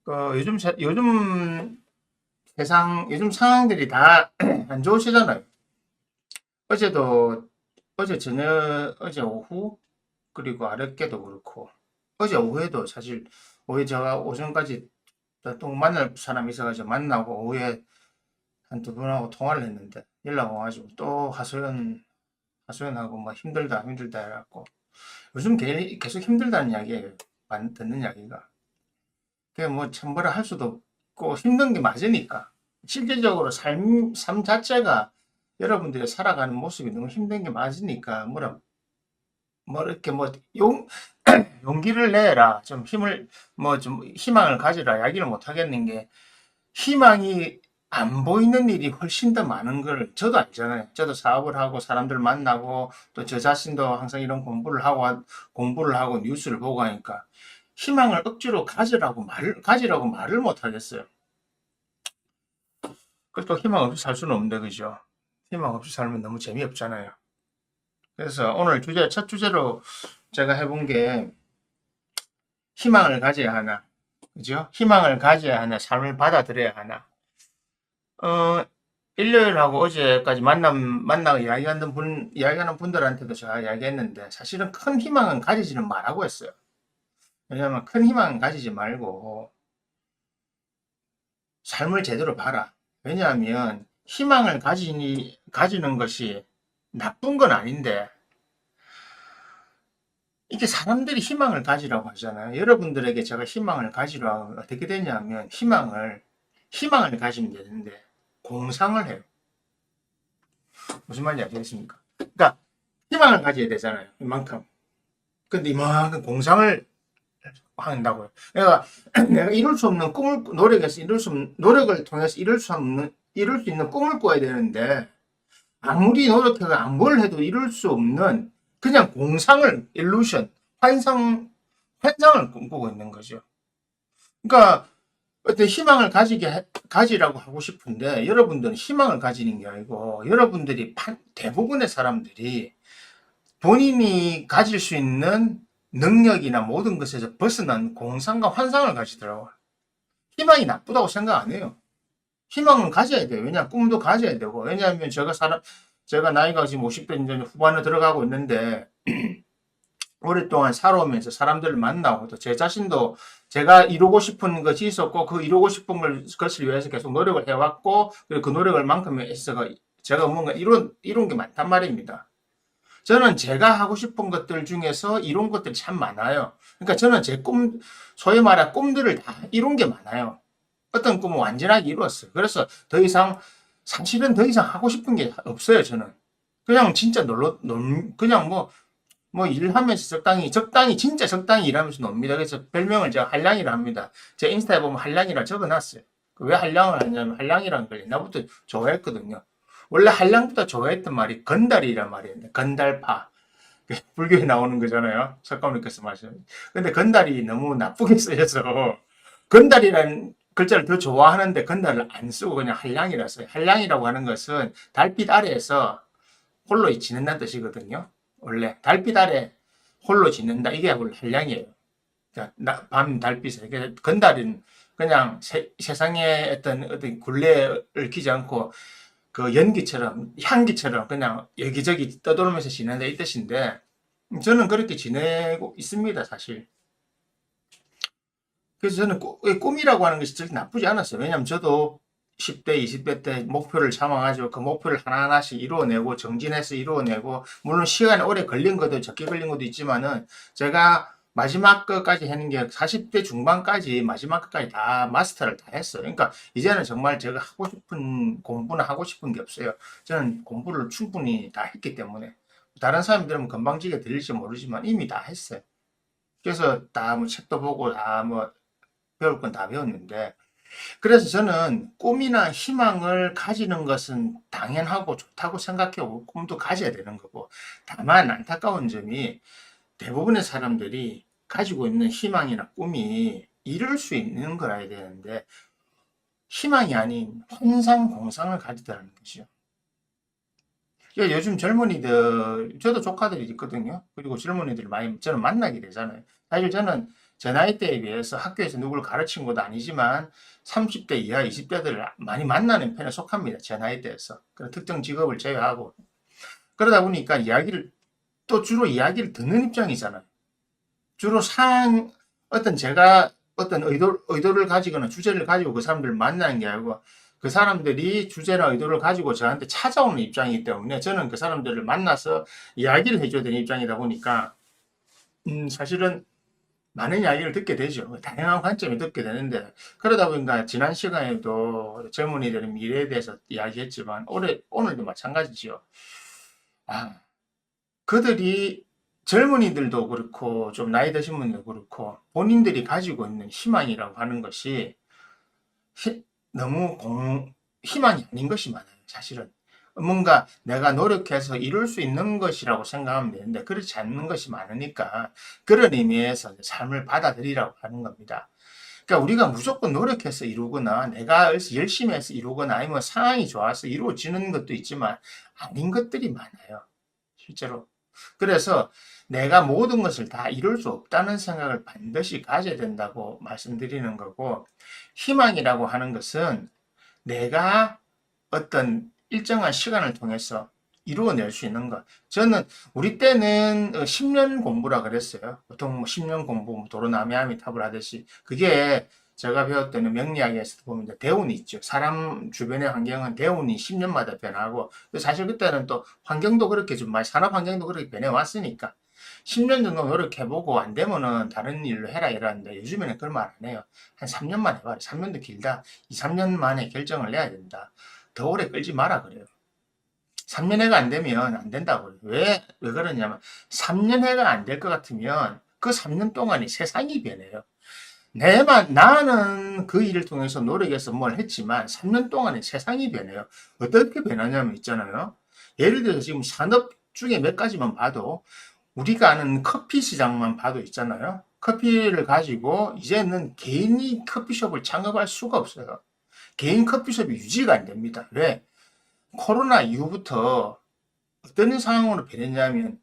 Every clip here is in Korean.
요즘 세상, 요즘 상황들이 다 안 좋으시잖아요. 어제도, 어제 저녁, 어제 오후, 그리고 어저께도 그렇고, 어제 오후에도 사실, 오후에 제가 오전까지 또 만날 사람이 있어가지고 만나고, 오후에 한 두 분하고 통화를 했는데, 연락 와가지고 또 하소연하고, 뭐 힘들다, 힘들다 해갖고, 요즘 계속 힘들다는 이야기예요. 듣는 이야기가. 그게 뭐 참 뭐라 할 수도 없고 힘든 게 맞으니까. 실질적으로 삶 자체가 여러분들이 살아가는 모습이 너무 힘든 게 맞으니까 뭐 이렇게 뭐 용기를 내라. 좀 힘을 뭐 좀 희망을 가지라. 이야기를 못 하겠는 게 희망이 안 보이는 일이 훨씬 더 많은 걸 저도 알잖아요. 저도 사업을 하고 사람들 만나고 또 저 자신도 항상 이런 공부를 하고 뉴스를 보고 하니까 희망을 억지로 가지라고 말을 못 하겠어요. 그것도 희망 없이 살 수는 없는데, 그죠? 희망 없이 살면 너무 재미없잖아요. 그래서 오늘 첫 주제로 제가 해본 게 희망을 가져야 하나, 그죠? 희망을 가져야 하나, 삶을 받아들여야 하나. 어, 일요일하고 어제까지 만나고 이야기하는 분들한테도 제가 이야기했는데, 사실은 큰 희망은 가지지는 말라고 했어요. 왜냐하면 큰 희망은 가지지 말고, 삶을 제대로 봐라. 왜냐하면 희망을 가지는 것이 나쁜 건 아닌데 이게 사람들이 희망을 가지라고 하잖아요. 여러분들에게 제가 희망을 가지라고 하면 어떻게 되냐면 희망을 가지면 되는데 공상을 해요. 무슨 말인지 아시겠습니까? 그러니까 희망을 가져야 되잖아요. 이만큼. 근데 이만큼 공상을 한다고요. 그러니까 내가 이룰 수 없는 노력을 통해서 이룰 수 있는 꿈을 꿔야 되는데 아무리 노력해도 뭘 해도 이룰 수 없는 그냥 일루션, 환상을 꿈꾸고 있는 거죠. 그러니까 어떤 가지라고 하고 싶은데 여러분들은 희망을 가지는 게 아니고 여러분들이 대부분의 사람들이 본인이 가질 수 있는 능력이나 모든 것에서 벗어난 공상과 환상을 가지더라고요. 희망이 나쁘다고 생각 안 해요. 희망은 가져야 돼요. 왜냐, 꿈도 가져야 되고. 왜냐하면 제가 나이가 지금 50대 이제 후반에 들어가고 있는데, 오랫동안 살아오면서 사람들을 만나고, 또 제 자신도 제가 이루고 싶은 것이 있었고, 그 이루고 싶은 것을 위해서 계속 노력을 해왔고, 그리고 그 노력을 만큼에 있어서 제가 뭔가 이룬 게 많단 말입니다. 저는 제가 하고 싶은 것들 중에서 이룬 것들이 참 많아요. 그러니까 저는 소위 말해 꿈들을 다 이룬 게 많아요. 어떤 꿈은 완전하게 이루었어요. 그래서 사실은 더 이상 하고 싶은 게 없어요, 저는. 그냥 진짜 그냥 일하면서 진짜 적당히 일하면서 놉니다. 그래서 별명을 제가 한량이라 합니다. 제 인스타에 보면 한량이라 적어놨어요. 왜 한량을 하냐면 한량이라는 걸 옛날부터 좋아했거든요. 원래 한량보다 좋아했던 말이 건달이란 말이에요. 건달파. 불교에 나오는 거잖아요. 석가모니께서 말씀. 근데 건달이 너무 나쁘게 쓰여서 건달이라는 글자를 더 좋아하는데 건달을 안 쓰고 그냥 한량이라 써요. 한량이라고 하는 것은 달빛 아래에서 홀로 지낸다는 뜻이거든요. 원래 달빛 아래 홀로 지낸다. 이게 원래 한량이에요. 밤 달빛에. 건달은 그냥 세상에 어떤 굴레를 끼지 않고 그 향기처럼 그냥 여기저기 떠돌면서 지낸다 이 뜻인데 저는 그렇게 지내고 있습니다, 사실. 그래서 저는 꿈이라고 하는 것이 절대 나쁘지 않았어요. 왜냐하면 저도 10대, 20대 때 목표를 삼아가지고 그 목표를 하나하나씩 이루어내고 정진해서 이루어내고 물론 시간이 오래 걸린 것도 적게 걸린 것도 있지만은 제가 마지막 것까지 하는 게 40대 중반까지 마지막 것까지 다 마스터를 다 했어요. 그러니까 이제는 정말 제가 하고 싶은 공부는 하고 싶은 게 없어요. 저는 공부를 충분히 다 했기 때문에 다른 사람들은 건방지게 들릴지 모르지만 이미 다 했어요. 그래서 다 뭐 책도 보고 다 뭐 배울 건 다 배웠는데 그래서 저는 꿈이나 희망을 가지는 것은 당연하고 좋다고 생각하고 꿈도 가져야 되는 거고 다만 안타까운 점이 대부분의 사람들이 가지고 있는 희망이나 꿈이 이룰 수 있는 거라야 되는데 희망이 아닌 환상 공상을 가지더라는 것이죠. 그러니까 요즘 젊은이들 저도 조카들이 있거든요. 그리고 젊은이들 많이 저는 만나게 되잖아요. 사실 저는 제 나이대에 비해서 학교에서 누구를 가르친 것도 아니지만 30대 이하 20대들을 많이 만나는 편에 속합니다. 제 나이대에서. 그런 특정 직업을 제외하고. 그러다 보니까 또 주로 이야기를 듣는 입장이잖아요. 주로 제가 어떤 의도를 가지거나 주제를 가지고 그 사람들을 만나는 게 아니고 그 사람들이 주제나 의도를 가지고 저한테 찾아오는 입장이기 때문에 저는 그 사람들을 만나서 이야기를 해줘야 되는 입장이다 보니까 사실은 많은 이야기를 듣게 되죠. 다양한 관점을 듣게 되는데 그러다 보니까 지난 시간에도 젊은이들의 미래에 대해서 이야기했지만 오늘도 마찬가지죠. 아, 그들이 젊은이들도 그렇고 좀 나이 드신 분들도 그렇고 본인들이 가지고 있는 희망이라고 하는 것이 너무 희망이 아닌 것이 많아요. 사실은 뭔가 내가 노력해서 이룰 수 있는 것이라고 생각하면 되는데 그렇지 않는 것이 많으니까 그런 의미에서 삶을 받아들이라고 하는 겁니다. 그러니까 우리가 무조건 노력해서 이루거나 내가 열심히 해서 이루거나 아니면 상황이 좋아서 이루어지는 것도 있지만 아닌 것들이 많아요. 실제로. 그래서 내가 모든 것을 다 이룰 수 없다는 생각을 반드시 가져야 된다고 말씀드리는 거고, 희망이라고 하는 것은 내가 어떤 일정한 시간을 통해서 이루어낼 수 있는 것. 저는 우리 때는 10년 공부라 그랬어요. 보통 뭐 10년 공부, 도로나미아미 탑을 하듯이. 그게 제가 배웠던 명리학에서 보면 대운이 있죠. 사람 주변의 환경은 대운이 10년마다 변하고, 사실 그때는 또 환경도 그렇게 좀 많이, 산업 환경도 그렇게 변해왔으니까. 10년 정도 노력해보고 안 되면은 다른 일로 해라 이러는데 요즘에는 그런 말 안 해요. 한 3년만 해봐라. 3년도 길다. 2, 3년 만에 결정을 내야 된다. 더 오래 끌지 마라 그래요. 3년 해가 안 되면 안 된다고 그래요. 왜 그러냐면 3년 해가 안 될 것 같으면 그 3년 동안이 세상이 변해요. 나는 그 일을 통해서 노력해서 뭘 했지만 3년 동안에 세상이 변해요. 어떻게 변하냐면 있잖아요. 예를 들어서 지금 산업 중에 몇 가지만 봐도 우리가 아는 커피 시장만 봐도 있잖아요. 커피를 가지고 이제는 개인이 커피숍을 창업할 수가 없어요. 개인 커피숍이 유지가 안 됩니다. 왜? 코로나 이후부터 어떤 상황으로 변했냐면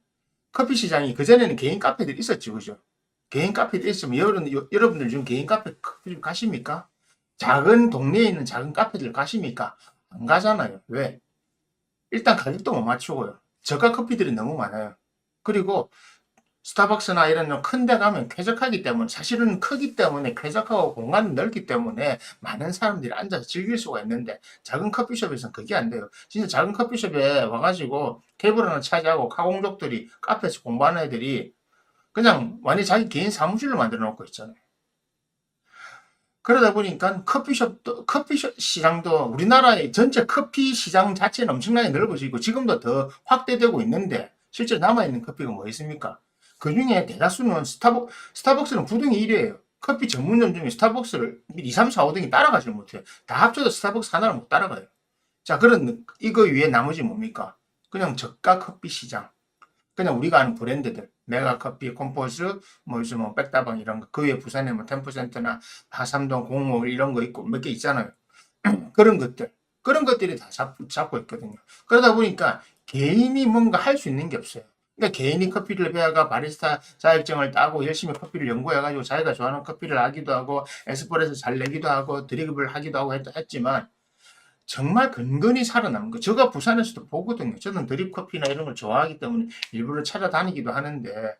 커피 시장이 그전에는 개인 카페들이 있었죠. 그죠? 개인 카페들이 있으면 여러분들 중 개인 커피숍 가십니까? 작은 동네에 있는 작은 카페들 가십니까? 안 가잖아요. 왜? 일단 가격도 못 맞추고요. 저가 커피들이 너무 많아요. 그리고 스타벅스나 이런 큰 데 가면 쾌적하기 때문에 사실은 크기 때문에 쾌적하고 공간이 넓기 때문에 많은 사람들이 앉아서 즐길 수가 있는데 작은 커피숍에서는 그게 안 돼요. 진짜 작은 커피숍에 와가지고 테이블 하나 차지하고 카공족들이 카페에서 공부하는 애들이 그냥 완전히 자기 개인 사무실로 만들어 놓고 있잖아요. 그러다 보니까 커피숍 시장도 우리나라의 전체 커피 시장 자체는 엄청나게 넓어지고 지금도 더 확대되고 있는데 실제 남아있는 커피가 뭐 있습니까? 그 중에 대다수는 스타벅스는 구등이 1위에요. 커피 전문점 중에 스타벅스를 2, 3, 4, 5등이 따라가지 못해요. 다 합쳐도 스타벅스 하나를 못 따라가요. 자, 이거 위에 나머지 뭡니까? 그냥 저가 커피 시장. 그냥 우리가 아는 브랜드들, 메가커피, 컴포즈, 뭐 요즘 뭐 백다방 이런 거, 그 위에 부산에 뭐 10%나 하삼동, 공모 이런 거 있고 몇 개 있잖아요. 그런 것들이 다 잡고 있거든요. 그러다 보니까 개인이 뭔가 할 수 있는 게 없어요. 그러니까 개인이 커피를 배워가 바리스타 자격증을 따고 열심히 커피를 연구해가지고 자기가 좋아하는 커피를 하기도 하고 에스프레소 잘 내기도 하고 드립을 하기도 하고 했지만 정말 근근히 살아남은 거. 제가 부산에서도 보거든요. 저는 드립커피나 이런 걸 좋아하기 때문에 일부러 찾아다니기도 하는데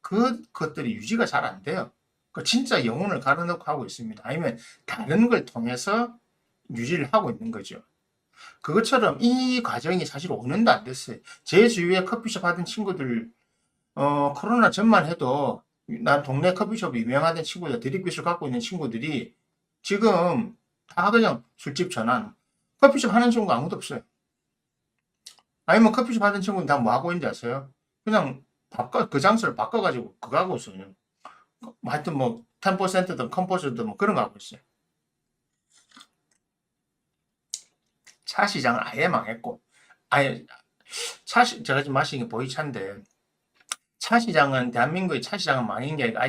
그것들이 유지가 잘 안 돼요. 그 진짜 영혼을 갈아넣고 하고 있습니다. 아니면 다른 걸 통해서 유지를 하고 있는 거죠. 그것처럼 이 과정이 사실 5년도 안 됐어요. 제 주위에 커피숍 하던 친구들, 코로나 전만 해도 난 동네 커피숍 유명하던 친구들, 드립 기술 갖고 있는 친구들이 지금 다 그냥 술집 전환, 커피숍 하는 친구가 아무도 없어요. 아니면 커피숍 하는 친구는 다 뭐 하고 있는지 아세요? 그냥 그 장소를 바꿔가지고 그거 하고 있어요. 그냥. 하여튼 뭐 10%든 컴포즈든 뭐 그런 거 하고 있어요. 차 시장은 아예 망했고, 아예 제가 지금 마시는 게 보이차인데 차 시장은 대한민국의 차 시장은 망인 게 아니라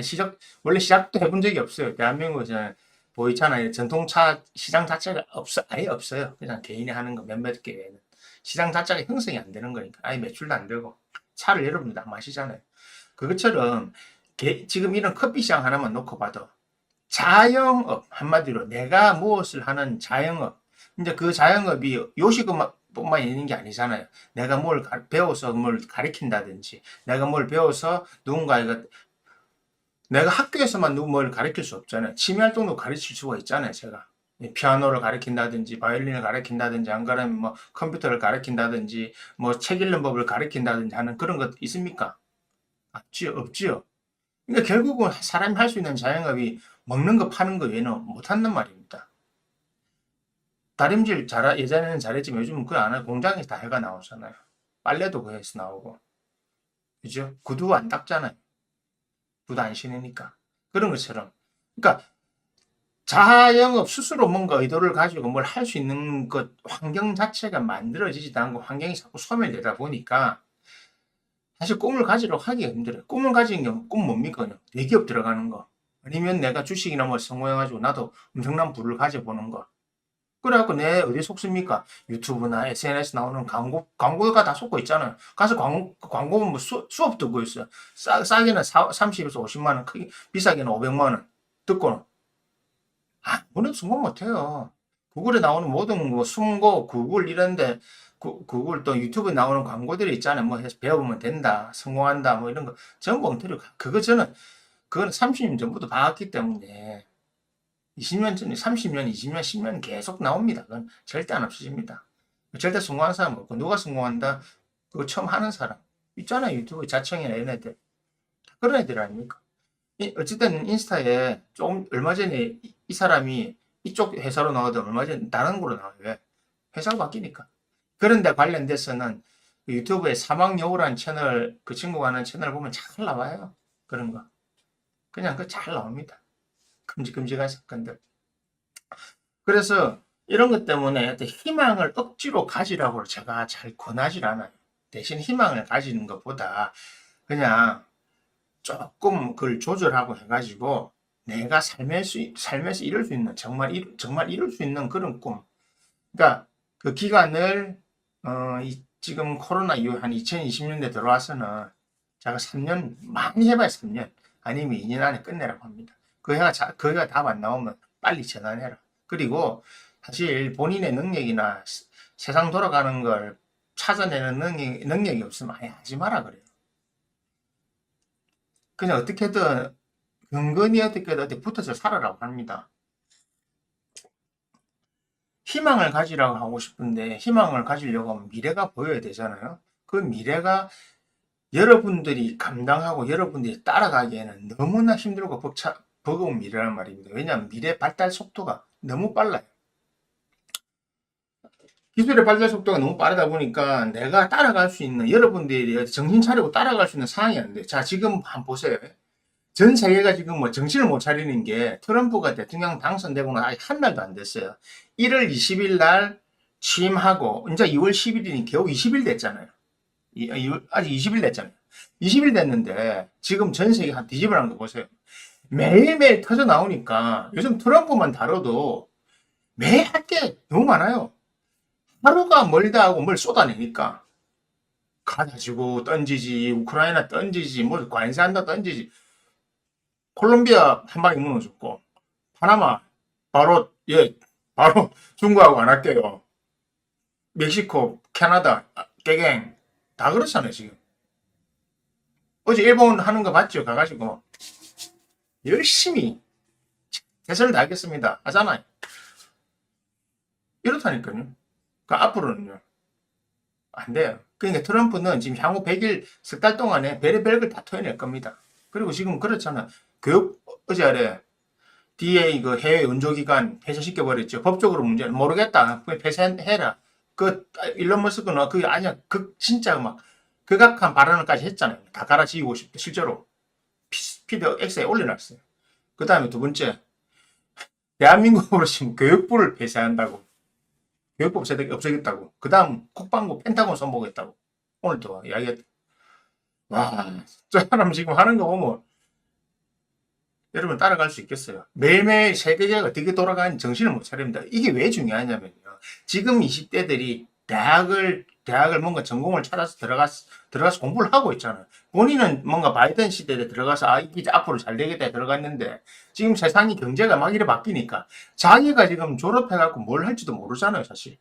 원래 시작도 해본 적이 없어요. 대한민국에서는 보이차나 전통차 시장 자체가 아예 없어요. 그냥 개인이 하는 거 몇몇 개는 시장 자체가 형성이 안 되는 거니까 아예 매출도 안 되고 차를 여러분들 다 마시잖아요. 그것처럼 지금 이런 커피숍 하나만 놓고 봐도 자영업, 한마디로 내가 무엇을 하는 자영업. 이제 그 자영업이 요식업뿐만 있는 게 아니잖아요. 내가 뭘 배워서 뭘 가르친다든지, 내가 뭘 배워서 누군가가, 내가 학교에서만 뭘 가르칠 수 없잖아요. 취미 활동도 가르칠 수가 있잖아요, 제가. 피아노를 가르친다든지, 바이올린을 가르친다든지, 안 그러면 뭐 컴퓨터를 가르친다든지, 뭐 책 읽는 법을 가르친다든지 하는 그런 것 있습니까? 없지요, 없지요. 그러니까 결국은 사람이 할 수 있는 자영업이 먹는 거 파는 거 외에는 못한단 말입니다. 다림질 예전에는 잘했지만 요즘은 그거 안 하고 공장에서 다 해가 나오잖아요. 빨래도 그에서 나오고. 그죠? 구두 안 닦잖아요. 구두 안 신으니까. 그런 것처럼. 그러니까 자영업 스스로 뭔가 의도를 가지고 뭘 할 수 있는 것, 환경 자체가 만들어지지도 않고 환경이 자꾸 소멸되다 보니까 사실 꿈을 가지려고 하기가 힘들어요. 꿈을 가지는 게 꿈 뭡니까? 그냥 대기업 들어가는 거. 아니면 내가 주식이나 뭐 성공해가지고 나도 엄청난 부를 가져보는 거. 그래갖고 내 어디 속습니까? 유튜브나 SNS 나오는 광고가 다 속고 있잖아요. 가서 광고는 뭐 수업 듣고 있어요. 싸게는 30에서 50만 원, 크게, 비싸게는 500만 원. 듣고는. 아무래도 성공 못해요. 구글에 나오는 모든 뭐 숨고, 구글 이런데, 구글 또 유튜브에 나오는 광고들이 있잖아요. 뭐 해서 배워보면 된다, 성공한다, 뭐 이런 거. 전부 엉터리. 그거는 30년 전부터 봐왔기 때문에 20년 전에 30년, 20년, 10년 계속 나옵니다. 그건 절대 안 없어집니다. 절대 성공한 사람 없고 누가 성공한다? 그거 처음 하는 사람 있잖아요. 유튜브 자청이나 이런 애들 그런 애들 아닙니까? 어쨌든 인스타에 조금 얼마 전에 이 사람이 이쪽 회사로 나오던 얼마 전에 다른 거로 나와요. 왜? 회사가 바뀌니까. 그런데 관련돼서는 그 유튜브에 사막여우라는 채널 그 친구가 하는 채널 보면 잘 나와요. 그런 거. 그냥 그 잘 나옵니다. 끔찍끔찍한 사건들. 그래서 이런 것 때문에 어떤 희망을 억지로 가지라고 제가 잘 권하지 않아요. 대신 희망을 가지는 것보다 그냥 조금 그걸 조절하고 해가지고 내가 살면서 이룰 수 있는 정말 이룰 수 있는 그런 꿈. 그러니까 그 기간을 지금 코로나 이후 한 2020년대 들어와서는 제가 3년 많이 해봐야 3년 아니면 2년 안에 끝내라고 합니다. 그해가 답 안 나오면 빨리 전환해라. 그리고 사실 본인의 능력이나 세상 돌아가는 걸 찾아내는 능력이 없으면 아예 하지 마라 그래요. 그냥 어떻게든 근근히 어떻게든 어디 붙어서 살아라고 합니다. 희망을 가지라고 하고 싶은데 희망을 가지려고 하면 미래가 보여야 되잖아요. 그 미래가 여러분들이 감당하고 여러분들이 따라가기에는 너무나 힘들고 버거운 미래란 말입니다. 왜냐하면 미래 발달 속도가 너무 빨라요. 기술의 발달 속도가 너무 빠르다 보니까 내가 따라갈 수 있는 여러분들이 정신 차리고 따라갈 수 있는 상황이 안 돼. 자, 지금 한번 보세요. 전 세계가 지금 뭐 정신을 못 차리는 게 트럼프가 대통령 당선되고 는 아직 한 달도 안 됐어요. 1월 20일 날 취임하고 이제 2월 10일이니 겨우 20일 됐잖아요. 아직 20일 됐잖아요. 20일 됐는데 지금 전 세계 한 뒤집어놓은 거 보세요. 매일매일 터져 나오니까 요즘 트럼프만 다뤄도 매일 할 게 너무 많아요. 하루가 멀다 하고 뭘 쏟아내니까 가지고 던지지, 우크라이나 던지지, 뭐 관세한다 던지지. 콜롬비아 한 방에 무너졌고 파나마 바로 바로 중국하고 안 할게요. 멕시코, 캐나다, 깨갱 다 그렇잖아요 지금. 어제 일본 하는 거 봤죠? 가가지고 열심히 최선을 다하겠습니다 하잖아요. 이렇다니까요. 그러니까 앞으로는요 안 돼요. 그러니까 트럼프는 지금 향후 100일 석 달 동안에 별의별 걸 다 토해낼 겁니다. 그리고 지금 그렇잖아. 어제 아래 DA 그 해외 연조기관 폐쇄시켜버렸죠. 법적으로 문제는 모르겠다. 그냥 폐쇄해라. 그 일론 머스크는 그게 아니야. 진짜 막 극악한 발언을까지 했잖아요. 다 갈아지우고 싶다. 실제로 피드 X에 올려놨어요. 그 다음에 두 번째 대한민국으로 지금 교육부를 폐쇄한다고. 교육부 없애겠다고. 그 다음 국방부 펜타곤 선보겠다고. 오늘 또 이야기했다. 와, 저 사람 지금 하는 거 보면 여러분 따라갈 수 있겠어요? 매일매일 세계가 어떻게 돌아가는지 정신을 못 차립니다. 이게 왜 중요하냐면요. 지금 20대들이 대학을 대학을 뭔가 전공을 찾아서 들어가서 공부를 하고 있잖아요. 본인은 뭔가 바이든 시대에 들어가서 이게 앞으로 잘 되겠다 들어갔는데 지금 세상이 경제가 막 이래 바뀌니까 자기가 지금 졸업해갖고 뭘 할지도 모르잖아요, 사실.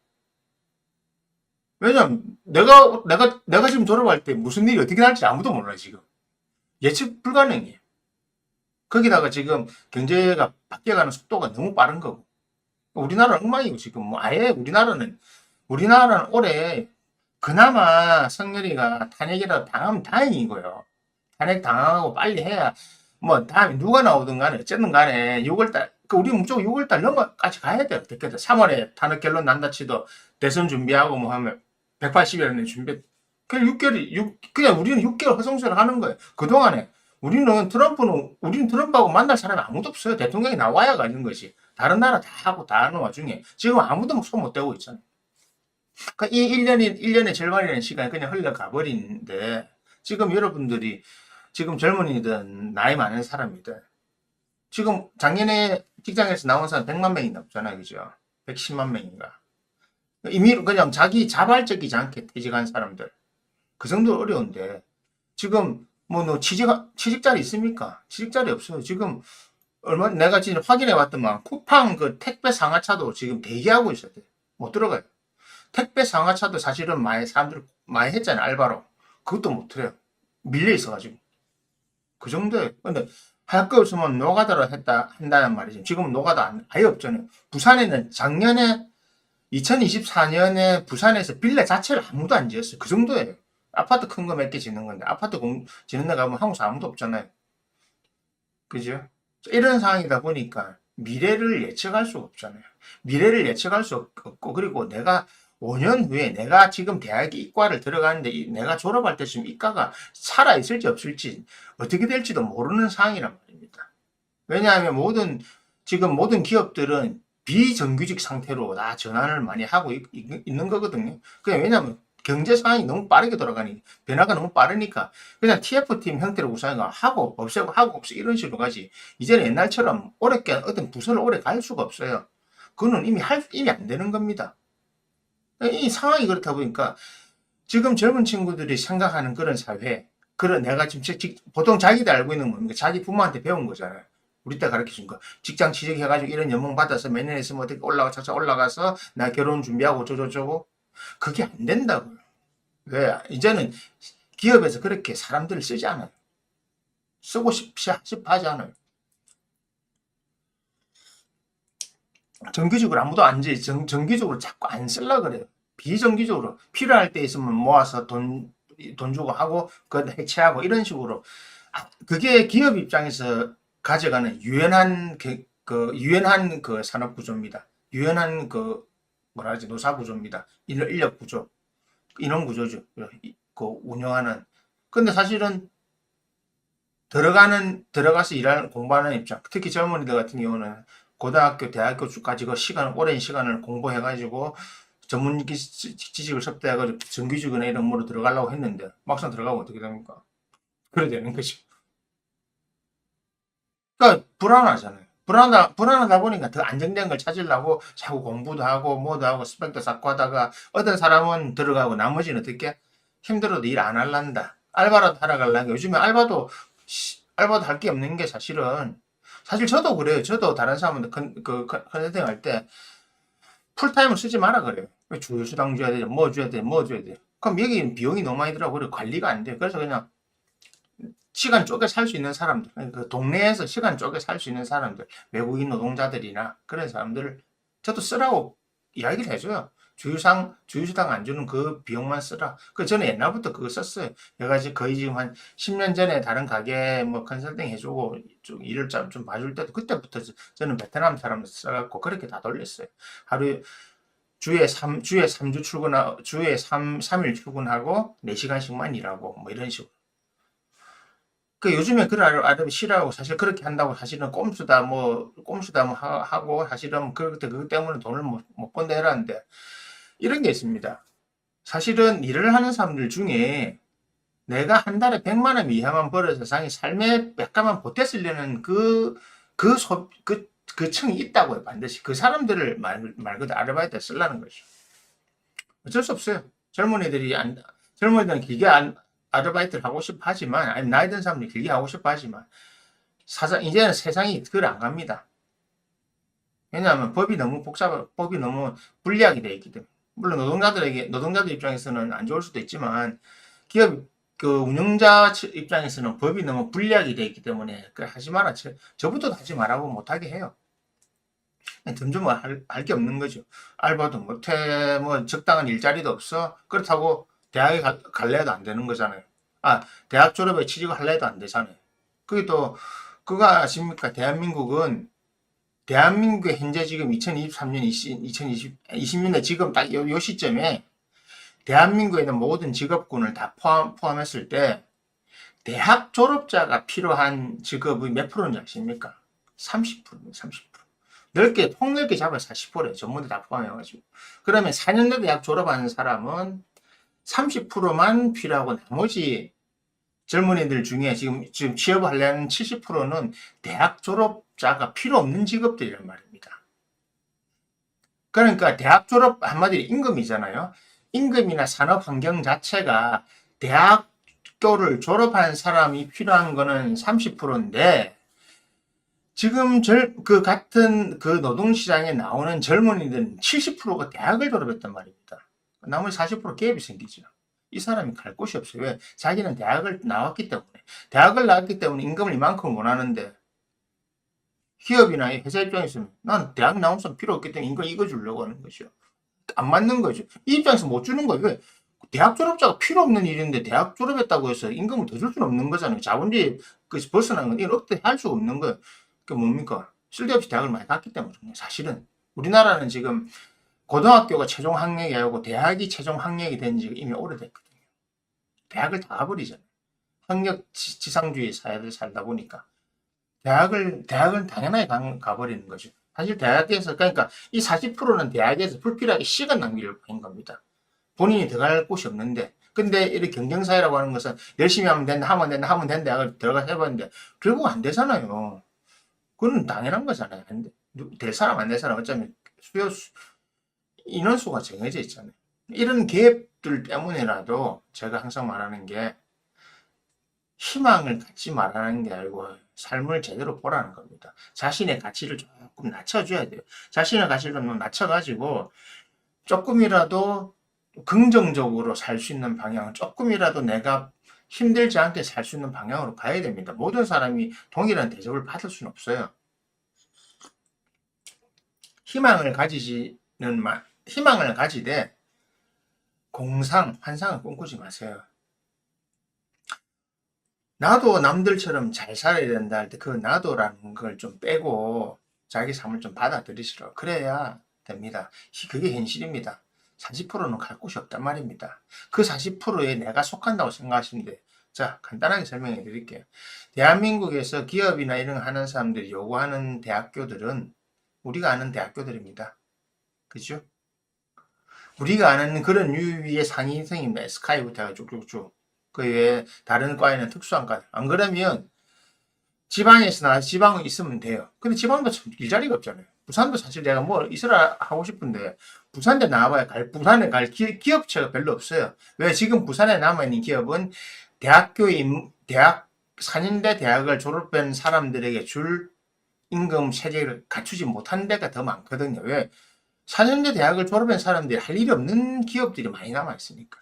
왜냐면 내가 지금 졸업할 때 무슨 일이 어떻게 날지 아무도 몰라요, 지금. 예측 불가능해요. 거기다가 지금 경제가 바뀌어가는 속도가 너무 빠른 거고. 우리나라는 엉망이고 지금 뭐 아예 우리나라는 올해 그나마 성렬이가 탄핵이라도 당하면 다행이고요. 탄핵 당하고 빨리 해야 뭐 다음에 누가 나오든 간에 어쨌든 간에 6월달 우리 무조건 6월달 넘어까지 가야 돼요. 어떻게든 3월에 탄핵 결론 난다 치도 대선 준비하고 뭐 하면 180일 내 준비 그냥 6개월이 그냥 우리는 6개월 허송세를 하는 거예요. 그동안에 우리는 트럼프하고 만날 사람이 아무도 없어요. 대통령이 나와야 가는 거지. 다른 나라 다 하고 다 하는 와중에 지금 아무도 손 못 대고 있잖아요. 그러니까 이 1년의 절반이라는 시간이 그냥 흘러가 버리는데 지금 여러분들이 지금 젊은이든 나이 많은 사람이든 지금 작년에 직장에서 나온 사람 100만 명이 넘잖아요. 그죠? 110만 명인가. 이미 그냥 자기 자발적이지 않게 퇴직한 사람들. 그 정도 어려운데 지금 뭐 취직자리 있습니까? 취직자리 없어요. 지금 내가 지금 확인해 봤더만 쿠팡 그 택배 상하차도 지금 대기하고 있어야 돼. 못 들어가요. 택배 상하차도 사실은 많이 사람들 많이 했잖아요. 알바로. 그것도 못 해요. 밀려 있어가지고. 그 정도에. 근데 할 거 없으면 노가다로 한다는 말이죠. 지금은 노가다 아예 없잖아요. 부산에는 작년에 2024년에 부산에서 빌라 자체를 아무도 안 지었어요. 그 정도예요. 아파트 큰 거 몇 개 짓는 건데 아파트 짓는 데 가면 한국 사람 아무도 없잖아요. 그죠? 이런 상황이다 보니까 미래를 예측할 수가 없잖아요. 미래를 예측할 수 없고 그리고 내가 5년 후에 내가 지금 대학 이과를 들어가는데 내가 졸업할 때쯤 이과가 살아있을지 없을지 어떻게 될지도 모르는 상황이란 말입니다. 왜냐하면 지금 모든 기업들은 비정규직 상태로 다 전환을 많이 하고 있는 거거든요. 왜냐하면 경제 상황이 너무 빠르게 돌아가니 변화가 너무 빠르니까 그냥 TF팀 형태로 우선가 하고 없애고 하고 없애 이런 식으로 가지. 이제는 옛날처럼 어떤 부서를 오래 갈 수가 없어요. 그거는 이미 안 되는 겁니다. 이 상황이 그렇다 보니까 지금 젊은 친구들이 생각하는 그런 사회, 내가 지금 보통 자기들 알고 있는 뭡니까? 자기 부모한테 배운 거잖아요. 우리 때 가르쳐 준 거. 직장 취직해가지고 이런 연봉 받아서 몇 년 있으면 어떻게 차차 올라가서 나 결혼 준비하고 저저저고. 그게 안 된다고요. 왜? 이제는 기업에서 그렇게 사람들을 쓰지 않아요. 쓰고 싶어 하지 않아요. 정규직으로 아무도 안 지, 정규직으로 자꾸 안 쓰려고 그래요. 비정규직으로 필요할 때 있으면 모아서 돈 주고 하고, 그거 해체하고 이런 식으로. 그게 기업 입장에서 가져가는 유연한 그 산업 구조입니다. 유연한 노사 구조입니다. 인력 구조. 인원 구조죠. 운영하는. 근데 사실은 들어가서 공부하는 입장, 특히 젊은이들 같은 경우는 고등학교, 대학교까지 오랜 시간을 공부해가지고 전문 지식을 섭취해가지고 정규직이나 이런 거로 들어가려고 했는데 막상 들어가면 어떻게 됩니까? 그래 되는 거죠. 그러니까 불안하잖아요. 불안하다 보니까 더 안정된 걸 찾으려고 자꾸 공부도 하고 뭐도 하고 스펙도 쌓고 하다가 어떤 사람은 들어가고 나머지는 어떻게 힘들어도 일 안 할란다. 알바라도 하러 갈라니까 요즘에 알바도 할 게 없는 게 사실 저도 그래요. 저도 다른 사람한테 컨설팅 할 때 풀타임을 쓰지 마라 그래요. 주휴수당 줘야 돼, 뭐 줘야 돼, 뭐 줘야 돼. 그럼 여기 비용이 너무 많이 들어가고 관리가 안 돼. 그래서 그냥 시간 쪼개 살 수 있는 사람들, 그 동네에서 시간 쪼개 살 수 있는 사람들, 외국인 노동자들이나 그런 사람들을 저도 쓰라고 이야기를 해줘요. 주휴수당 안 주는 그 비용만 쓰라. 저는 옛날부터 그거 썼어요. 내가 거의 지금 한 10년 전에 다른 가게 뭐 컨설팅 해주고 좀 일을 좀 봐줄 때도 그때부터 저는 베트남 사람들 써갖고 그렇게 다 돌렸어요. 주에 3주 주에 3일 출근하고 4시간씩만 일하고 뭐 이런 식으로. 요즘에 그걸 알아보기 싫어하고 사실 그렇게 한다고 사실은 꼼수다 뭐 하고 사실은 그것 때문에 돈을 못 번다 해라는데 이런 게 있습니다. 사실은 일을 하는 사람들 중에 내가 한 달에 100만 원 이하만 벌어 세상에 삶에 약간만 보태 쓰려는 그 층이 있다고요, 반드시. 그 사람들을 말 그대로 아르바이트에 쓰려는 거죠. 어쩔 수 없어요. 젊은이들은 길게 아르바이트를 하고 싶어 하지만, 아니, 나이 든 사람들이 길게 하고 싶어 하지만, 이제는 세상이 그걸 안 갑니다. 왜냐하면 법이 너무 불리하게 되어 있기 때문에. 물론 노동자들 입장에서는 안 좋을 수도 있지만, 기업, 그 운영자 입장에서는 법이 너무 불리하게 되어 있기 때문에, 그 하지 마라. 저부터 하지 말라고 못하게 해요. 점점 할 게 없는 거죠. 알바도 못해, 뭐, 적당한 일자리도 없어. 그렇다고 대학에 갈래 해도 안 되는 거잖아요. 대학 졸업에 취직을 할래 해도 안 되잖아요. 그게 또, 그거 아십니까? 대한민국의 현재 지금 2023년, 2020년대 지금 딱 요 시점에 대한민국에 있는 모든 직업군을 다 포함했을 때 대학 졸업자가 필요한 직업이 몇 프로인지 아십니까? 30%입니다. 30%. 폭넓게 잡아야 40%예요. 전부 다 포함해가지고. 그러면 4년제 대학 졸업하는 사람은 30%만 필요하고 나머지 젊은이들 중에 지금 취업을 하려는 70%는 대학 졸업자가 필요 없는 직업들이란 말입니다. 그러니까 대학 졸업 한마디로 임금이잖아요. 임금이나 산업 환경 자체가 대학교를 졸업한 사람이 필요한 거는 30%인데 지금 같은 그 노동시장에 나오는 젊은이들은 70%가 대학을 졸업했단 말입니다. 나머지 40% 갭이 생기죠. 이 사람이 갈 곳이 없어요. 왜? 자기는 대학을 나왔기 때문에 임금을 이만큼 원하는데 기업이나 회사 입장에서는 난 대학 나온 사람 필요 없기 때문에 이거 주려고 하는 거죠. 안 맞는 거죠. 이 입장에서 못 주는 거예요. 왜? 대학 졸업자가 필요 없는 일인데 대학 졸업했다고 해서 임금을 더 줄 수는 없는 거잖아요. 자본주의 벗어나는 건 이건 억대 할 수가 없는 거예요. 그 뭡니까? 쓸데없이 대학을 많이 갔기 때문에 사실은 우리나라는 지금 고등학교가 최종 학력이 아니고 대학이 최종 학력이 된 지가 이미 오래됐거든요. 대학을 다 가버리잖아요. 학력 지상주의 사회를 살다 보니까 대학은 당연하게 가버리는 거죠. 사실 대학에서 그러니까 이 40%는 대학에서 불필요하게 시간 낭비를 한 겁니다. 본인이 들어갈 곳이 없는데 근데 이렇게 경쟁사회라고 하는 것은 열심히 하면 된다 하면 된다 들어가서 해봤는데 결국 안 되잖아요. 그건 당연한 거잖아요. 될 사람 안 될 사람 어쩌면 인원수가 정해져 있잖아요. 이런 갭들 때문에라도 제가 항상 말하는 게 희망을 갖지 말라는 게 아니고 삶을 제대로 보라는 겁니다. 자신의 가치를 조금 낮춰줘야 돼요. 자신의 가치를 좀 낮춰가지고 조금이라도 긍정적으로 살 수 있는 방향, 조금이라도 내가 힘들지 않게 살 수 있는 방향으로 가야 됩니다. 모든 사람이 동일한 대접을 받을 수는 없어요. 희망을 가지되 환상을 꿈꾸지 마세요. 나도 남들처럼 잘 살아야 된다 할 때 그 나도라는 걸 좀 빼고 자기 삶을 좀 받아들이시라. 그래야 됩니다. 그게 현실입니다. 40%는 갈 곳이 없단 말입니다. 그 40%에 내가 속한다고 생각하시면 돼요. 자, 간단하게 설명해 드릴게요. 대한민국에서 기업이나 이런 거 하는 사람들이 요구하는 대학교들은 우리가 아는 대학교들입니다. 그죠? 우리가 아는 그런 유의의 상위 인생입니다. 스카이부터 쭉쭉쭉. 그 외에 다른 과에는 특수한 과. 안 그러면 지방에 있으면 돼요. 근데 지방도 참 일자리가 없잖아요. 부산도 사실 내가 뭐 있으라 하고 싶은데 부산에 나와봐야 부산에 갈 기업체가 별로 없어요. 왜? 지금 부산에 남아있는 기업은 대학 4년대 대학을 졸업한 사람들에게 줄 임금 체계를 갖추지 못한 데가 더 많거든요. 왜? 4년제 대학을 졸업한 사람들이 할 일이 없는 기업들이 많이 남아있으니까.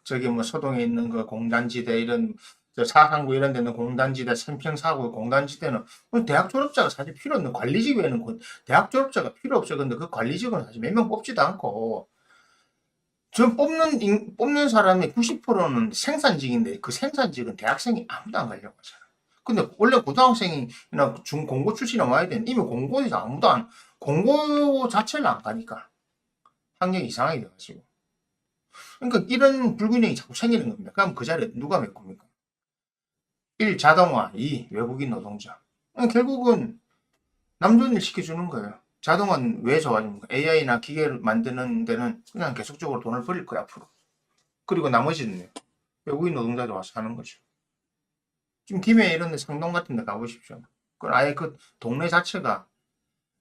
저기 뭐 서동에 있는 그 공단지대 이런 사상구 이런 데는 공단지대, 삼평사구 공단지대는 대학 졸업자가 사실 필요 없는 관리직에는 대학 졸업자가 필요 없어요. 근데 그 관리직은 사실 몇 명 뽑지도 않고 전 뽑는 사람의 90%는 생산직인데 그 생산직은 대학생이 아무도 안 가려고 하잖아. 근데 원래 고등학생이나 공고 출신이 와야 되는데 이미 공고에서 공고 자체를 안 가니까 학력이 이상하게 돼가지고. 그러니까 이런 불균형이 자꾸 생기는 겁니다. 그럼 그 자리에 누가 메꿉니까? 1. 자동화, 2. 외국인 노동자. 결국은 남존일 시켜주는 거예요. 자동화는 왜 좋아집니까? AI나 기계를 만드는 데는 그냥 계속적으로 돈을 벌릴 거야, 앞으로. 그리고 나머지는 외국인 노동자들 와서 하는 거죠. 지금 김해 이런 데 상동 같은 데 가보십시오. 그 아예 그 동네 자체가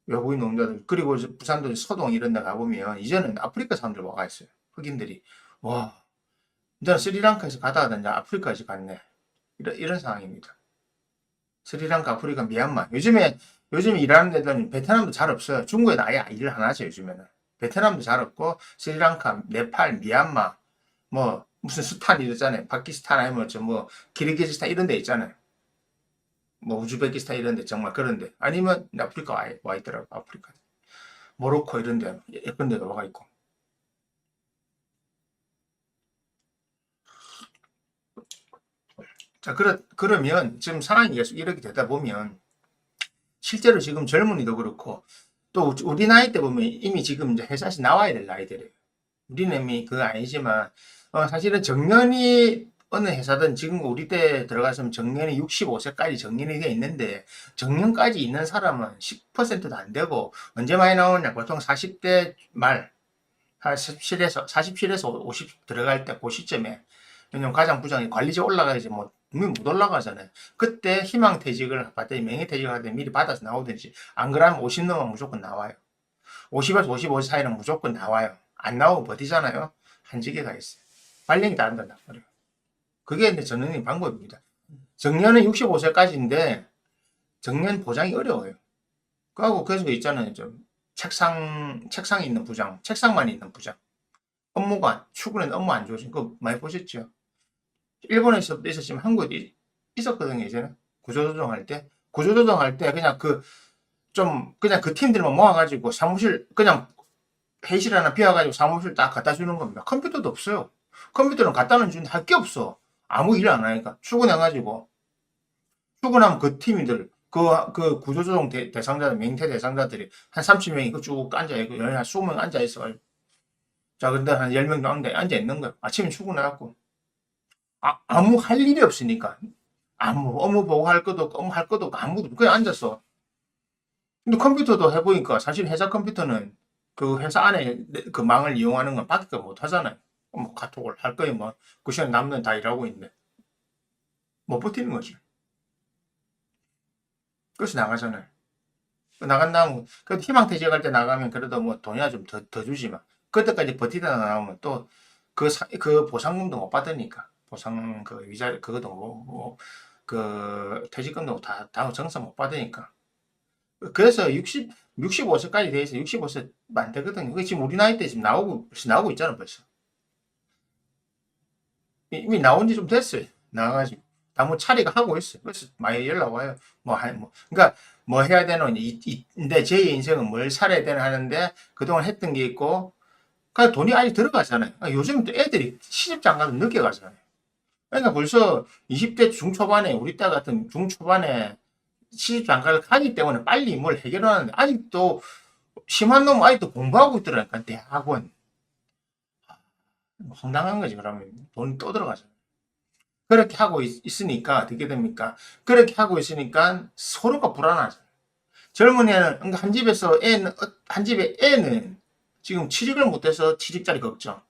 외국인 노동자들, 그리고 부산도 서동 이런 데 가보면 이제는 아프리카 사람들 와가 있어요. 흑인들이. 와, 이제 스리랑카에서 가다가 이제 아프리카에서 갔네. 이런 상황입니다. 스리랑카, 아프리카, 미얀마. 요즘에 일하는 데는 베트남도 잘 없어요. 중국에는 아예 일을 안 하죠, 요즘에는. 베트남도 잘 없고, 스리랑카, 네팔, 미얀마, 뭐, 무슨 스탄 이러잖아요. 파키스탄 아니면 키르기즈스탄 이런 데 있잖아요. 뭐, 우즈베키스탄 이런 데 정말 그런 데. 아니면 아프리카 와 있더라고, 아프리카. 모로코 이런 데, 예쁜 데도 와 있고. 자, 그러면 지금 상황이 계속 이렇게 되다 보면, 실제로 지금 젊은이도 그렇고, 또 우리 나이 때 보면 이미 지금 이제 회사에서 나와야 될 나이들이에요. 우리는 이미 그거 아니지만, 사실은 정년이 어느 회사든 지금 우리 때 들어가서면 정년이 65세까지 정년이 돼 있는데, 정년까지 있는 사람은 10%도 안 되고, 언제 많이 나오냐? 보통 40대 말, 47에서 50 들어갈 때 그 시점에, 왜냐면 가장 부장이 관리직 올라가야지 뭐, 분명히 못 올라가잖아요. 그때 희망퇴직을 받더니 명예퇴직을 하더니 미리 받아서 나오든지, 안 그러면 50 넘으면 무조건 나와요. 50에서 55 사이는 무조건 나와요. 안 나오고 버티잖아요. 한직에가 있어요. 발령이 다 안 된다. 그게 이제 정년의 방법입니다. 정년은 65세까지인데 정년 보장이 어려워요. 그래서 있잖아요. 좀 책상이 있는 부장, 책상만 있는 부장. 업무가 출근에 업무 안 좋으신 거 많이 보셨죠? 일본에서 있었지만 한국에도 있었거든요. 예전에 구조조정할 때. 구조조정할 때 그냥 그 팀들만 모아가지고 사무실 그냥 회의실 하나 비워가지고 사무실 딱 갖다 주는 겁니다. 컴퓨터도 없어요. 컴퓨터는 갖다는 주는데 할 게 없어. 아무 일 안 하니까. 출근해가지고, 출근하면 그 팀들, 그 구조조정 대상자들, 맹태 대상자들이 한 30명이 쭉 앉아있고, 한 20명 앉아있어. 자, 근데 한 10명 정도 앉아있는 거야. 아침에 출근해갖고. 아무 할 일이 없으니까. 업무 보고 할 것도 없고, 업무 할 것도 없고, 아무도 그냥 앉았어. 근데 컴퓨터도 해보니까 사실 회사 컴퓨터는 그 회사 안에 그 망을 이용하는 건 밖에 못 하잖아요. 뭐 카톡을 할 거예요. 뭐 그 시간 남는 다 일하고 있는데 못 버티는 거지. 그래서 나가잖아요. 나간 다음 그 희망퇴직할 때 나가면 그래도 뭐 돈이나 좀 더 주지만 그때까지 버티다 나오면 또 그 보상금도 못 받으니까 보상 그 위자 그것도 그 퇴직금도 다 정산 못 받으니까 그래서 65세까지 돼 있어. 65세 안 되거든요. 그게 지금 우리 나이 때 지금 나오고 있잖아, 벌써. 이미 나온 지 좀 됐어요. 나와가지고. 다 뭐 차리가 하고 있어요. 그래서 많이 연락 와요. 그러니까 뭐 해야 되노? 근데 제 인생은 뭘 살아야 되나 하는데 그동안 했던 게 있고, 그러니까 돈이 아직 들어가잖아요. 요즘 또 애들이 시집 장가도 늦게 가잖아요. 그러니까 벌써 20대 중초반에, 우리 딸 같은 중초반에 시집 장가를 가기 때문에 빨리 뭘 해결하는데, 아직도 심한 놈 아직도 공부하고 있더라니까, 대학원. 황당한 거지, 그러면. 돈이 또 들어가잖아요. 그렇게 하고 있으니까 어떻게 됩니까? 그렇게 하고 있으니까 서로가 불안하죠. 젊은 애는 그러니까 한 집에 애는 지금 취직을 못해서 취직자리 걱정.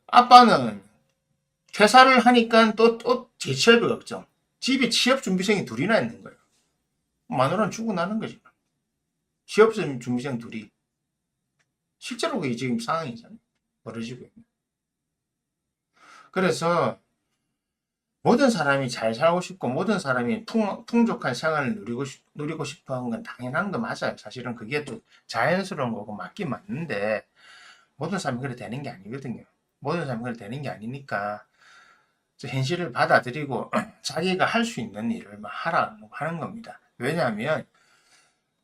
아빠는 퇴사를 하니까 또 재취업이 걱정. 집에 취업 준비생이 둘이나 있는 거예요. 마누라는 죽어나는 거지. 취업 준비생 둘이. 실제로 그게 지금 상황이잖아요. 벌어지고 있는. 그래서 모든 사람이 잘 살고 싶고 모든 사람이 풍족한 생활을 누리고 싶어 하는 건 당연한 거 맞아요. 사실은 그게 또 자연스러운 거고 맞긴 맞는데 모든 사람이 그래 되는 게 아니거든요. 모든 사람이 그래 되는 게 아니니까 현실을 받아들이고 자기가 할 수 있는 일을 하라고 하는 겁니다. 왜냐하면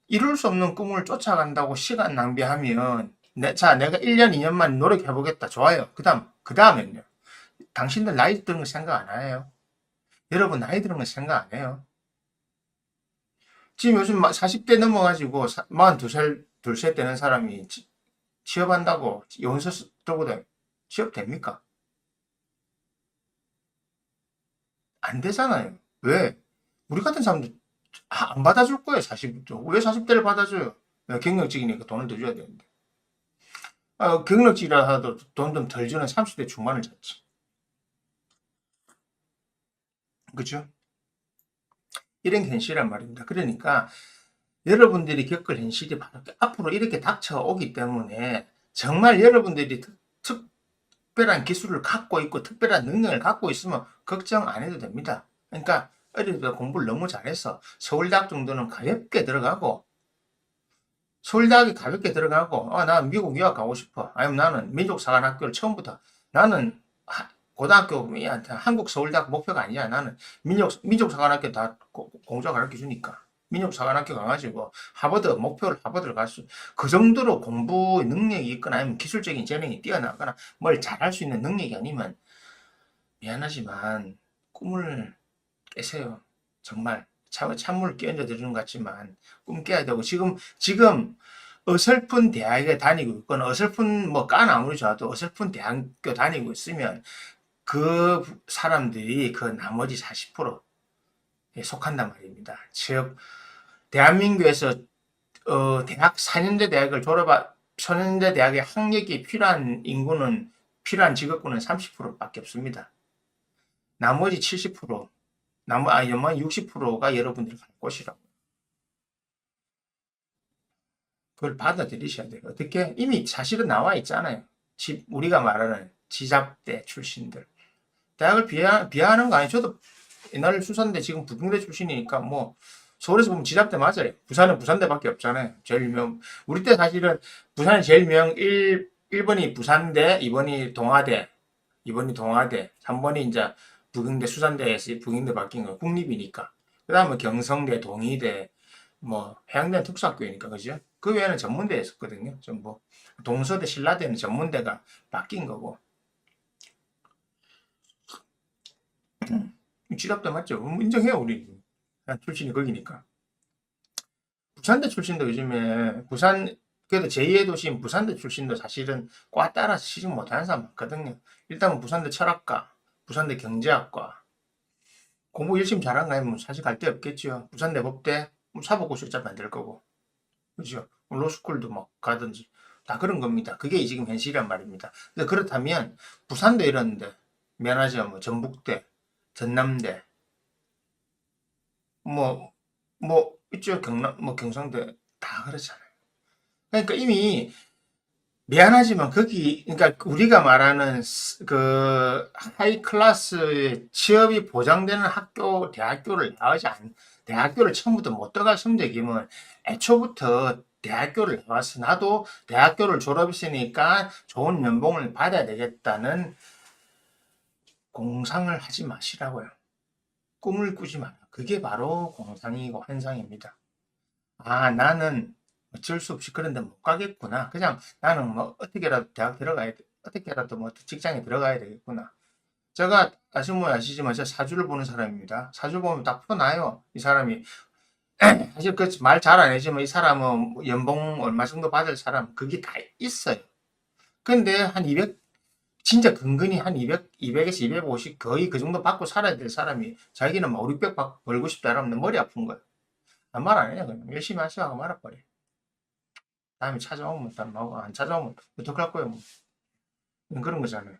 이룰 수 없는 꿈을 쫓아간다고 시간 낭비하면 내가 1년, 2년만 노력해보겠다. 좋아요. 그 다음엔요. 당신들 나이 드는 거 생각 안 해요? 여러분 나이 드는 거 생각 안 해요? 지금 요즘 40대 넘어가지고 42살, 둘셋 되는 사람이 취업한다고 연서 들고 취업 됩니까? 안 되잖아요. 왜? 우리 같은 사람들 안 받아줄 거예요, 40대. 왜 40대를 받아줘요? 경력직이니까 돈을 더 줘야 되는데. 경력직이라 하도 돈 좀 덜 주는 30대 중반을 잡지. 그죠? 이런 현실이란 말입니다. 그러니까 여러분들이 겪을 현실이 바로 앞으로 이렇게 닥쳐오기 때문에 정말 여러분들이 특별한 기술을 갖고 있고 특별한 능력을 갖고 있으면 걱정 안 해도 됩니다. 그러니까 어릴 때 공부를 너무 잘해서 서울대학 정도는 가볍게 들어가고 서울대학에 가볍게 들어가고 나 미국 유학 가고 싶어. 아니면 나는 민족사관학교를 처음부터 나는 고등학교 한국 서울대학 목표가 아니야. 나는 민족사관학교 다 공주가 가르쳐 주니까 민족사관학교 가가지고 목표를 하버드를 갈 수, 그 정도로 공부 능력이 있거나 아니면 기술적인 재능이 뛰어나거나 뭘 잘할 수 있는 능력이 아니면 미안하지만 꿈을 깨세요. 정말 찬물 끼얹어 드리는 것 같지만 꿈 깨야 되고 지금 어설픈 대학에 다니고 있거나 어설픈 깐 아무리 좋아도 어설픈 대학교 다니고 있으면 그 사람들이 그 나머지 40%에 속한단 말입니다. 즉 대한민국에서 대학 4년제 대학을 졸업한 4년제 대학의 학력이 필요한 인구는 필요한 직업군은 30%밖에 없습니다. 나머지 70%, 나머지 60%가 여러분들이 갈 곳이라고. 그걸 받아들이셔야 돼요. 어떻게? 이미 사실은 나와 있잖아요. 우리가 말하는 지잡대 출신들. 대학을 비하하는 거 아니에요. 저도 옛날 수산대 지금 부경대 출신이니까 서울에서 보면 지잡대 맞아요. 부산은 부산대밖에 없잖아요. 우리 때 사실은 부산이 제일 1번이 부산대, 2번이 동아대, 3번이 이제 부경대 수산대에서 부경대 바뀐 거 국립이니까. 그 다음에 경성대, 동의대, 해양대는 특수학교이니까, 그죠? 그 외에는 전문대였었거든요. 전부. 동서대, 신라대는 전문대가 바뀐 거고. 지답도 맞죠? 인정해요, 우리. 출신이 거기니까. 부산대 출신도 요즘에, 그래도 제2의 도시인 부산대 출신도 사실은 과 따라서 취직 못하는 사람 많거든요. 일단은 부산대 철학과, 부산대 경제학과, 공부 열심히 잘한 거 아니면 사실 갈 데 없겠죠. 부산대 법대, 사법고시 어차피 안 될 거고. 그죠? 로스쿨도 가든지. 다 그런 겁니다. 그게 지금 현실이란 말입니다. 근데 그렇다면, 부산대 이런데, 미안하죠. 전북대, 전남대, 이쪽 경상대, 다 그렇잖아요. 그러니까 이미, 미안하지만 그러니까 우리가 말하는 그 하이 클래스의 취업이 보장되는 대학교를 처음부터 못 들어갈 성적이면 애초부터 대학교를 나와서 나도 대학교를 졸업했으니까 좋은 연봉을 받아야 되겠다는 공상을 하지 마시라고요. 꿈을 꾸지 마라. 그게 바로 공상이고 환상입니다. 나는 어쩔 수 없이 그런데 못 가겠구나. 그냥 나는 어떻게라도 대학 들어가야 돼. 어떻게라도 직장에 들어가야 되겠구나. 제가 아시지만 제가 사주를 보는 사람입니다. 사주 보면 딱 표나요. 이 사람이 사실 그 말 잘 안 해지만 이 사람은 연봉 얼마 정도 받을 사람 그게 다 있어요. 근데 한 200, 진짜 근근히 한 200에서 250 거의 그 정도 받고 살아야 될 사람이 자기는 5, 600 벌고 싶다 이러면 머리 아픈 거예요. 말 안 해요. 그냥 열심히 하시고 하고 말아버려. 다음에 찾아오면 안 찾아오면 어떡할 거예요. 그런 거잖아요.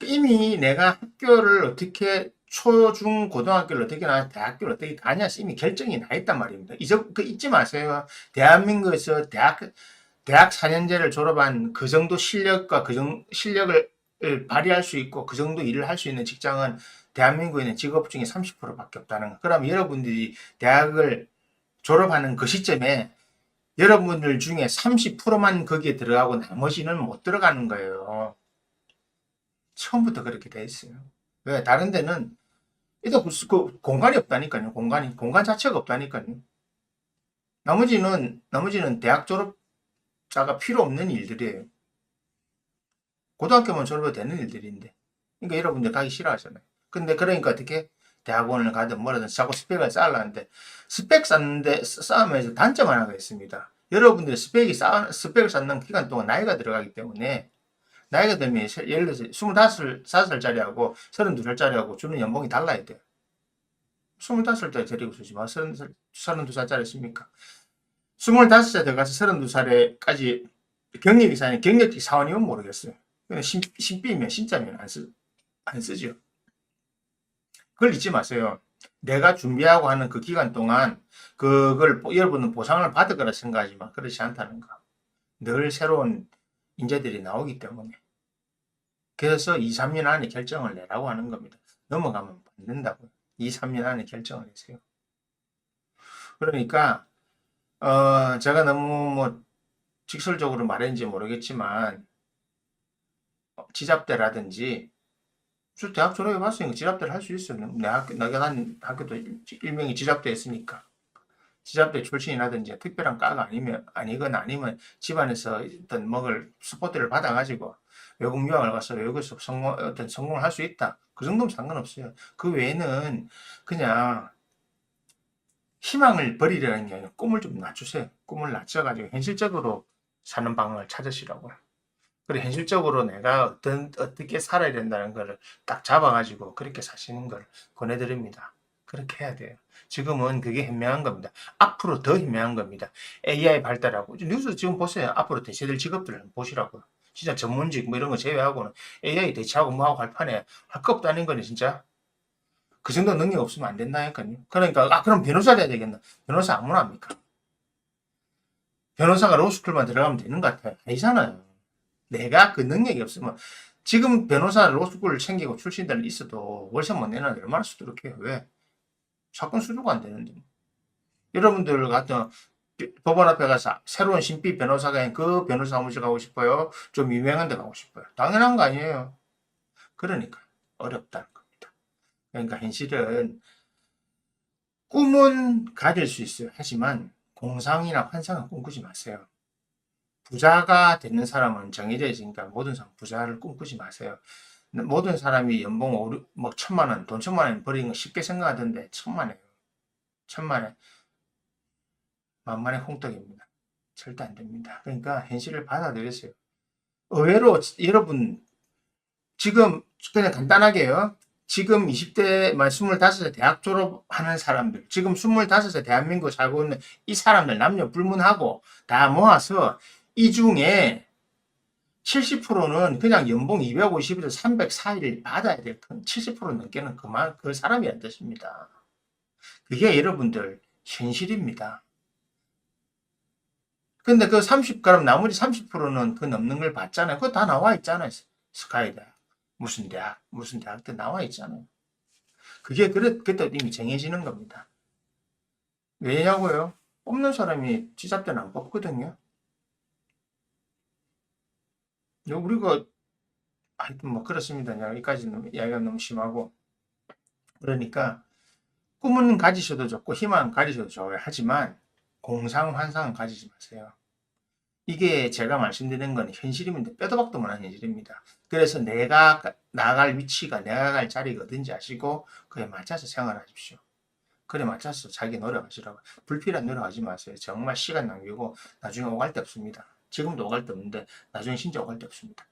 이미 내가 학교를 어떻게 중, 고등학교를 어떻게 나와 대학교를 어떻게 가냐 이미 결정이 나 있단 말입니다. 잊지 마세요. 대한민국에서 대학 4년제를 졸업한 그 정도 실력과 실력을 발휘할 수 있고 그 정도 일을 할 수 있는 직장은 대한민국에 있는 직업 중에 30%밖에 없다는 거. 그럼 여러분들이 대학을 졸업하는 그 시점에 여러분들 중에 30%만 거기에 들어가고 나머지는 못 들어가는 거예요. 처음부터 그렇게 돼 있어요. 왜? 다른 데는 그 공간이 없다니까요. 공간 자체가 없다니까요. 나머지는 대학 졸업자가 필요 없는 일들이에요. 고등학교만 졸업해도 되는 일들인데. 그러니까 여러분들 가기 싫어하잖아요. 근데 그러니까 어떻게 대학원을 가든 뭐라든 자꾸 스펙을 쌓으려는데 스펙 쌓으면서 단점 하나가 있습니다. 여러분들이 스펙을 쌓는 기간 동안 나이가 들어가기 때문에 나이가 들면 예를 들어서 25살짜리하고 32살짜리하고 주는 연봉이 달라야 돼요. 25살짜리 데리고 쓰지 마. 32살짜리 씁니까? 25살 들어가서 32살에까지 경력이 쌓이는 경력직 사원이면 모르겠어요. 근데 신비면 신짜면 안 쓰죠. 그걸 잊지 마세요. 내가 준비하고 하는 그 기간 동안 그걸 여러분은 보상을 받을 거라 생각하지만 그렇지 않다는 거. 늘 새로운 인재들이 나오기 때문에. 그래서 2, 3년 안에 결정을 내라고 하는 겁니다. 넘어가면 안 된다고요. 2, 3년 안에 결정을 내세요. 그러니까 제가 너무 뭐 직설적으로 말했는지 모르겠지만 지잡대라든지 대학 졸업해봤으니까 지잡대를 할 수 있어요. 내가 다닌 학교도 일명이 지잡대였으니까. 지잡대 출신이라든지 특별한 과가 아니면 집안에서 어떤 먹을 스포트를 받아가지고 외국 유학을 가서 외국에서 성공을 할 수 있다. 그 정도면 상관없어요. 그 외에는 그냥 희망을 버리려는 게 아니라 꿈을 좀 낮추세요. 꿈을 낮춰가지고 현실적으로 사는 방법을 찾으시라고요. 그리고 현실적으로 내가 어떻게 살아야 된다는 거를 딱 잡아가지고 그렇게 사시는 걸 권해드립니다. 그렇게 해야 돼요. 지금은 그게 현명한 겁니다. 앞으로 더 현명한 겁니다. AI 발달하고 뉴스 지금 보세요. 앞으로 대체될 직업들을 보시라고요. 진짜 전문직 뭐 이런 거 제외하고는 AI 대체하고 뭐하고 할 판에 할 거 없다는 거네 진짜. 그 정도 능력 없으면 안 된다니까요. 그러니까 그럼 변호사 돼야 되겠나? 변호사 아무나 합니까? 변호사가 로스쿨만 들어가면 되는 것 같아요. 아니잖아요. 내가 그 능력이 없으면 지금 변호사 로스쿨을 챙기고 출신들 있어도 월세 못 내는데 얼마나 수두룩해요. 왜? 사건 수주가 안 되는데. 여러분들 같은 법원 앞에 가서 새로운 신비 변호사가 아닌 그 변호사 사무실 가고 싶어요? 좀 유명한 데 가고 싶어요? 당연한 거 아니에요. 그러니까 어렵다는 겁니다. 그러니까 현실은 꿈은 가질 수 있어요. 하지만 공상이나 환상은 꿈꾸지 마세요. 부자가 되는 사람은 정해져 있으니까 모든 사람 부자를 꿈꾸지 마세요. 모든 사람이 연봉 뭐 1,000만 원, 돈 1,000만 원 버리는 거 쉽게 생각하던데 천만에요. 천만에 만만의 홍떡입니다. 절대 안 됩니다. 그러니까 현실을 받아들이세요. 의외로 여러분 지금 그냥 간단하게요. 지금 20대, 25세 대학 졸업하는 사람들, 지금 25세 대한민국 살고 있는 이 사람들 남녀 불문하고 다 모아서 이 중에 70%는 그냥 연봉 250에서 304일 받아야 될 70% 넘게는 그 사람이 안 되십니다. 그게 여러분들 현실입니다. 근데 그 30g 나머지 30%는 그 넘는 걸 봤잖아요. 그거 다 나와 있잖아요. 스카이 대학, 무슨 대학 때 나와 있잖아요. 그게 그때 이미 정해지는 겁니다. 왜냐고요? 뽑는 사람이 지잡대는 안 뽑거든요. 우리가 하여튼 뭐 그렇습니다. 여기까지는 이야기가 너무 심하고 그러니까 꿈은 가지셔도 좋고 희망은 가지셔도 좋아요. 하지만 공상 환상은 가지지 마세요. 이게 제가 말씀드리는 건 현실입니다. 빼도 박도 못한 현실입니다. 그래서 내가 나갈 위치가 내가 갈 자리가 어딘지 아시고 그에 맞춰서 생활하십시오. 그래 맞춰서 자기 노력하시라고. 불필요한 노력하지 마세요. 정말 시간 낭비고 나중에 오갈 데 없습니다. 지금도 오갈 데 없는데 나중에 진짜 오갈 데 없습니다.